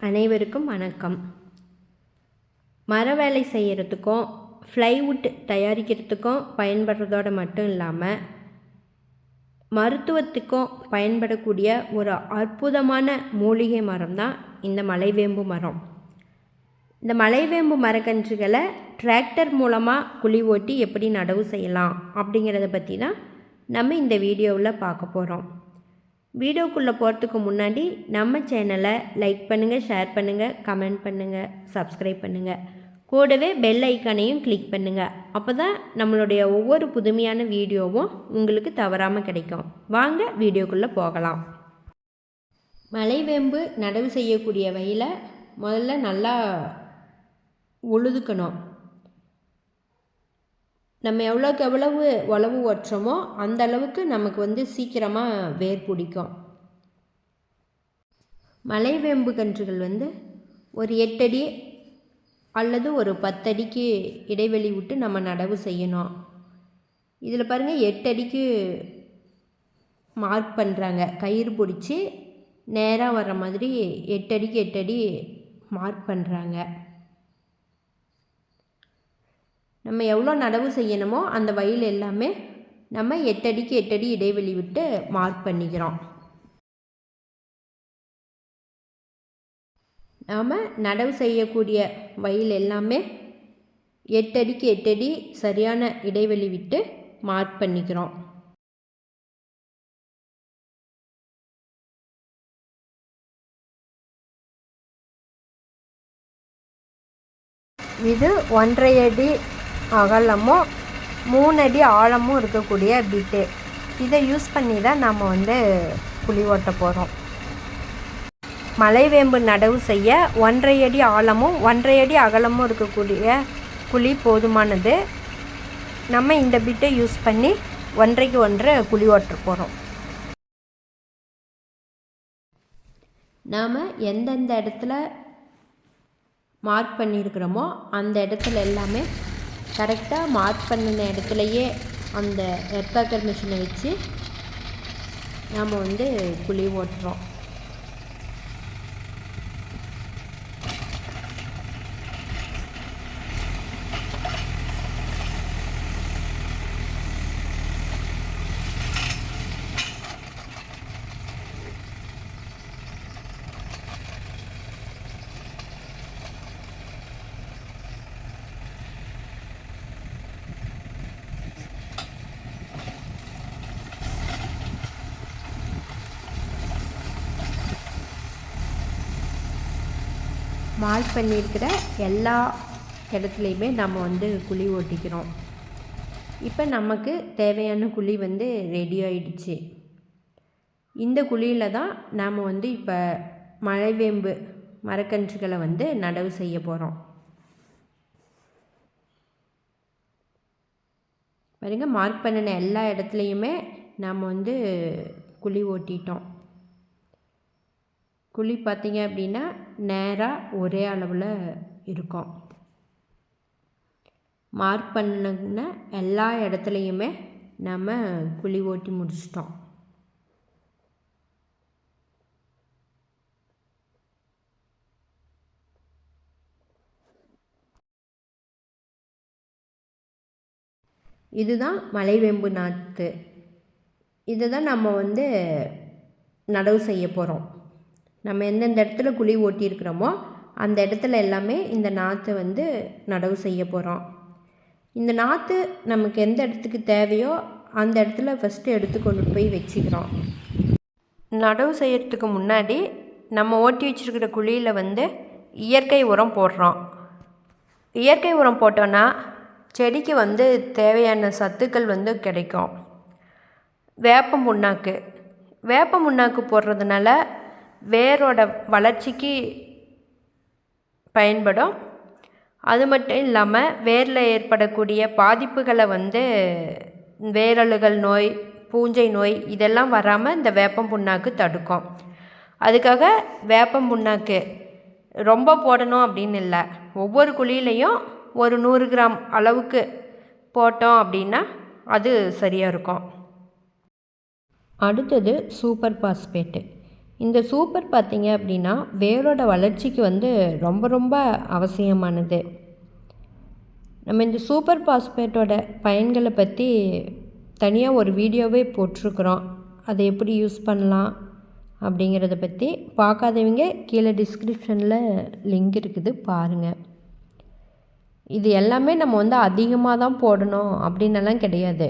அனைவருக்கும் வணக்கம். மர வேலை செய்கிறதுக்கும் ஃப்ளைவுட் தயாரிக்கிறதுக்கும் பயன்படுறதோடு மட்டும் இல்லாமல் மருத்துவத்துக்கும் பயன்படக்கூடிய ஒரு அற்புதமான மூலிகை மரம் தான் இந்த மலைவேம்பு மரம். இந்த மலைவேம்பு மரக்கன்றுகளை டிராக்டர் மூலமாக குழி ஓட்டி எப்படி நடவு செய்யலாம் அப்படிங்கிறத பற்றி தான் நம்ம இந்த வீடியோவில் பார்க்க போகிறோம். வீடியோக்குள்ளே போகிறதுக்கு முன்னாடி நம்ம சேனலை லைக் பண்ணுங்கள், ஷேர் பண்ணுங்கள், கமெண்ட் பண்ணுங்கள், சப்ஸ்கிரைப் பண்ணுங்கள். கூடவே பெல் ஐக்கானையும் கிளிக் பண்ணுங்கள். அப்போ தான் நம்மளுடைய ஒவ்வொரு புதுமையான வீடியோவும் உங்களுக்கு தவறாமல் கிடைக்கும். வாங்க வீடியோக்குள்ளே போகலாம். மலைவேம்பு நடவு செய்யக்கூடிய வயலை முதல்ல நல்லா உழுதுக்கணும். நம்ம எவ்வளோக்கு எவ்வளவு உழவு ஓட்டுறோமோ அந்த அளவுக்கு நமக்கு சீக்கிரமாக வேர் பிடிக்கும். மலைவேம்பு கன்றுகள் ஒரு 8 அடி அல்லது ஒரு 10 அடிக்கு இடைவெளி விட்டு நம்ம நடவு செய்யணும். இதில் பாருங்கள் 8 அடிக்கு மார்க் பண்ணுறாங்க. கயிறு பிடிச்சி நேராக வர்ற மாதிரி 8 அடிக்கு 8 அடி மார்க் பண்ணுறாங்க. நம்ம எவ்வளோ நடவு செய்யணுமோ அந்த வயல் எல்லாமே நம்ம 8 அடிக்கு 8 அடி இடைவெளி விட்டு மார்க் பண்ணிக்கிறோம். நாம் நடவு செய்யக்கூடிய வயல் எல்லாமே 8 அடிக்கு 8 அடி சரியான இடைவெளி விட்டு மார்க் பண்ணிக்கிறோம். இது 1.5 அடி அகலமும் 3 அடி ஆழமும் இருக்கக்கூடிய பிட்டு. இதை யூஸ் பண்ணி தான் நம்ம குழி ஓட்ட போகிறோம். மலைவேம்பு நடவு செய்ய 1.5 அடி ஆழமும் 1.5 அடி அகலமும் இருக்கக்கூடிய குழி போதுமானது. நம்ம இந்த பிட்டை யூஸ் பண்ணி 1.5க்கு 1 குழி ஓட்ட போகிறோம். நாம் எந்தெந்த இடத்துல மார்க் பண்ணியிருக்கிறோமோ அந்த இடத்துல எல்லாமே கரெக்டாக மார்க் பண்ணின இடத்துலையே அந்த எர்த்தாக்கர் மிஷினை வச்சு நாம் குழி ஓட்டுறோம். மார்க் பண்ணியிருக்கிற எல்லா இடத்துலையுமே நம்ம குழி ஓட்டிக்கிறோம். இப்போ நமக்கு தேவையான குழி ரெடி ஆகிடுச்சு. இந்த குழியில் தான் நாம் இப்போ மலைவேம்பு மரக்கன்றுகளை நடவு செய்ய போகிறோம். பாருங்க, மார்க் பண்ணின எல்லா இடத்துலையுமே நாம் குழி ஓட்டிட்டோம். குழி பார்த்திங்க அப்படின்னா நேராக ஒரே அளவில் இருக்கும். மார்க் பண்ணின எல்லா இடத்துலையுமே நம்ம குழி ஓட்டி முடிச்சிட்டோம். இதுதான் மலைவேம்பு நாற்று. இதை தான் நம்ம நடவு செய்ய போகிறோம். நம்ம எந்தெந்த இடத்துல குழி ஓட்டியிருக்கிறோமோ அந்த இடத்துல எல்லாமே இந்த நாற்றை நடவு செய்ய போகிறோம். இந்த நாற்று நமக்கு எந்த இடத்துக்கு தேவையோ அந்த இடத்துல ஃபஸ்ட்டு எடுத்து கொண்டு போய் வச்சுக்கிறோம். நடவு செய்கிறதுக்கு முன்னாடி நம்ம ஓட்டி வச்சுருக்கிற குழியில் இயற்கை உரம் போடுறோம். இயற்கை உரம் போட்டோன்னா செடிக்கு தேவையான சத்துக்கள் கிடைக்கும். வேப்ப புண்ணாக்கு போடுறதுனால வேரோட வளர்ச்சிக்கு பயன்படும். அது மட்டும் இல்லாமல் வேரில் ஏற்படக்கூடிய பாதிப்புகளை வேரழுகல் நோய், பூஞ்சை நோய் இதெல்லாம் வராமல் இந்த வேப்பம் புண்ணாக்கு தடுக்கும். அதுக்காக வேப்பம் புண்ணாக்கு ரொம்ப போடணும் அப்படின்னு இல்லை. ஒவ்வொரு குழியிலையும் ஒரு 100 கிராம் அளவுக்கு போட்டோம் அப்படின்னா அது சரியாக இருக்கும். அடுத்தது சூப்பர் பாஸ்பேட்டு. இந்த சூப்பர் பார்த்திங்க அப்படின்னா வேரோட வளர்ச்சிக்கு வந்து ரொம்ப ரொம்ப அவசியமானது. நம்ம இந்த சூப்பர் பாஸ்பேட்டோட பயன்களை பற்றி தனியாக ஒரு வீடியோவே போட்டிருக்குறோம். அதை எப்படி யூஸ் பண்ணலாம் அப்படிங்கிறத பற்றி பார்க்காதவங்க கீழே டிஸ்கிரிப்ஷனில் லிங்க் இருக்குது, பாருங்கள். இது எல்லாமே நம்ம வந்து அதிகமாக தான் போடணும் அப்படின்னெல்லாம் கிடையாது.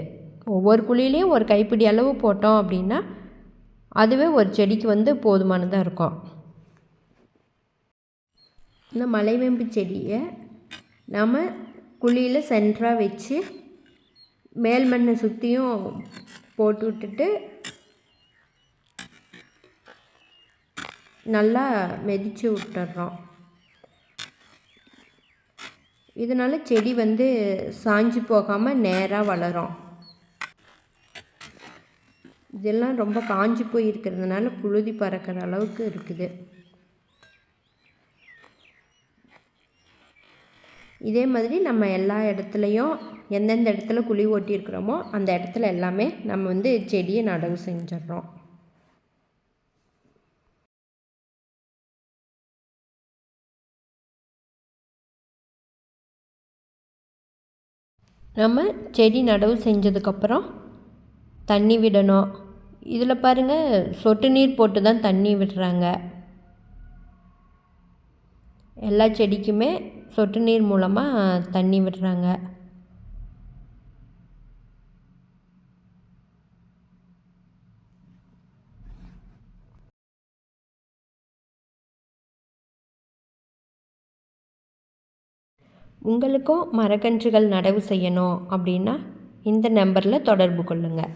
ஒவ்வொரு குழியிலையும் ஒரு கைப்பிடி அளவு போட்டோம் அப்படின்னா அதுவே ஒரு செடிக்கு வந்து போதுமானதாக இருக்கும். இந்த மலைவேம்பு செடியை நம்ம குழியில் சென்டராக வச்சு மேல் மண்ணை சுற்றியும் போட்டு விட்டுட்டு நல்லா மிதித்து விட்டுறோம். இதனால் செடி வந்து சாஞ்சு போகாமல் நேராக வளரும். இதெல்லாம் ரொம்ப காஞ்சி போய் இருக்கிறதுனால புழுதி பறக்கிற அளவுக்கு இருக்குது. இதே மாதிரி நம்ம எல்லா இடத்துலையும் எந்தெந்த இடத்துல குழி ஓட்டியிருக்கிறோமோ அந்த இடத்துல எல்லாமே நம்ம வந்து செடியை நடவு செஞ்சிடறோம். நம்ம செடி நடவு செஞ்சதுக்கப்புறம் தண்ணி விடணும். இதில் பாருங்கள், சொட்டு நீர் போட்டு தான் தண்ணி விடுறாங்க. எல்லா செடிக்குமே சொட்டு நீர் மூலமாக தண்ணி விடுறாங்க. உங்களுக்கும் மரக்கன்றுகள் நடவு செய்யணும் அப்படின்னா இந்த நம்பரில் தொடர்பு கொள்ளுங்கள்.